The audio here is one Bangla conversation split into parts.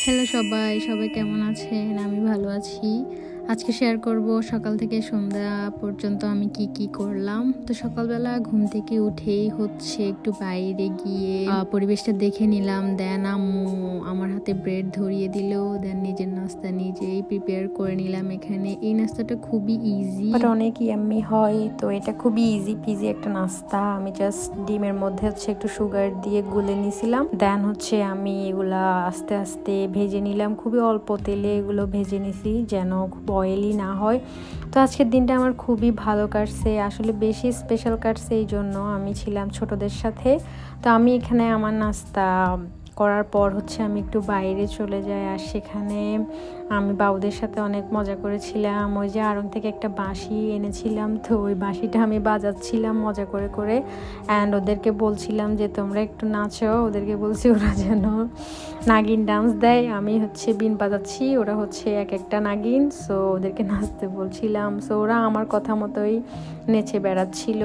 হ্যালো সবাই সবাই কেমন আছেন? আমি ভালো আছি। আজকে শেয়ার করব সকাল থেকে সন্ধ্যা পর্যন্ত আমি কি কি করলাম। তো সকালবেলা ঘুম থেকে উঠেই হচ্ছে একটু বাইরে গিয়ে পরিবেশটা দেখে নিলাম। দেন আম্মু আমার হাতে ব্রেড ধরিয়ে দিল। দেন নিজের নাস্তা নিজেই প্রিপেয়ার করে নিলাম। এখানে এই নাস্তাটা খুবই ইজি বাট অনেক ইয়াম্মি হয়। তো এটা খুবই ইজি পিজি একটা নাস্তা। আমি জাস্ট ডিমের মধ্যে হচ্ছে একটু সুগার দিয়ে গুলে নিয়েছিলাম। দেন হচ্ছে আমি এগুলা আস্তে আস্তে ভেজে নিলাম। খুবই অল্প তেলে এগুলো ভেজে নিছি যেন খুব অয়েলি না হয়। তো আজকের দিনটা আমার খুবই ভালো কাটছে, আসলে বেশি স্পেশাল কাটছে। এই জন্য আমি ছিলাম ছোটদের সাথে। তো আমি এখানে আমার নাস্তা করার পর হচ্ছে আমি একটু বাইরে চলে যাই, আর সেখানে আমি বাবুদের সাথে অনেক মজা করেছিলাম। ওই যে আড়ং থেকে একটা বাঁশি এনেছিলাম, তো ওই বাঁশিটা আমি বাজাচ্ছিলাম মজা করে করে। অ্যান্ড ওদেরকে বলছিলাম যে তোমরা একটু নাচো। ওদেরকে বলছি ওরা যেন নাগিন ডান্স দেয়। আমি হচ্ছে বিন বাজাচ্ছি, ওরা হচ্ছে এক একটা নাগিন। সো ওদেরকে নাচতে বলছিলাম। সো ওরা আমার কথা মতোই নেচে বেড়াচ্ছিল।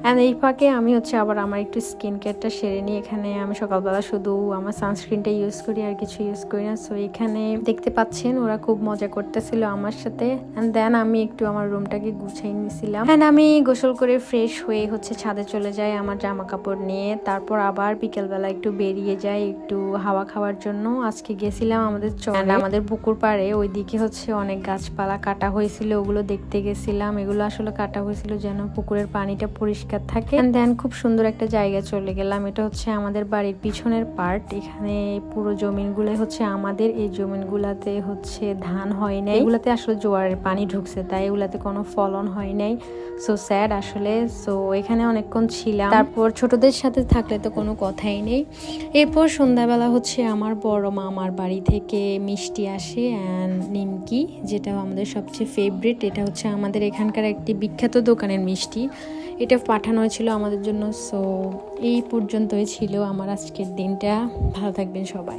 অ্যান্ড এই ফাঁকে আমি হচ্ছে আবার আমার একটু স্কিন কেয়ারটা সেরে নিই। এখানে আমি সকালবেলা শুধু আমার সানস্ক্রিনটা ইউজ করি, আর কিছু ইউজ করি না। সো এখানে দেখতে পাচ্ছেন ওরা খুব মজা করতেছিল আমার সাথে। অ্যান্ড দেন আমি একটু আমার রুমটাকে গুছিয়ে নিয়েছিলাম। অ্যান্ড আমি গোসল করে ফ্রেশ হয়ে হচ্ছে ছাদে চলে যাই আমার জামা কাপড় নিয়ে। তারপর আবার বিকেলবেলা একটু বেরিয়ে যাই একটু হাওয়া খাওয়ার জন্য। আজকে গেছিলাম আমাদের আমাদের পুকুর পাড়ে, ওইদিকে হচ্ছে অনেক গাছপালা কাটা হয়েছিল, ওগুলো দেখতে গেছিলাম। এগুলো আসলে কাটা হয়েছিল যেন পুকুরের পানিটা পরিষ্কার থাকে। দেন খুব সুন্দর একটা জায়গায় চলে গেলাম। এটা হচ্ছে আমাদের বাড়ির পিছনের পার্ট। এখানে পুরো জমিনগুলো হচ্ছে আমাদের। এই জমিনগুলাতে হচ্ছে ধান হয় নাই, এগুলাতে আসলে জোয়ারের পানি ঢুকছে, তাই এগুলাতে কোনো ফলন হয় নাই। সো স্যাড আসলে। সো এখানে অনেকক্ষণ ছিলাম। তারপর ছোটদের সাথে থাকলে তো কোনো কথাই নেই। এরপর সন্ধ্যাবেলা হচ্ছে আমার বড় মামার বাড়ি থেকে মিষ্টি আসে অ্যান্ড নিমকি, যেটা আমাদের সবচেয়ে ফেভারিট। এটা হচ্ছে আমাদের এখানকার একটি বিখ্যাত দোকানের মিষ্টি। এটা পাঠানো হয়েছিল আমাদের জন্য। সো এই পর্যন্তই ছিল আমার আজকের দিনটা। ভালো থাকবেন সবাই।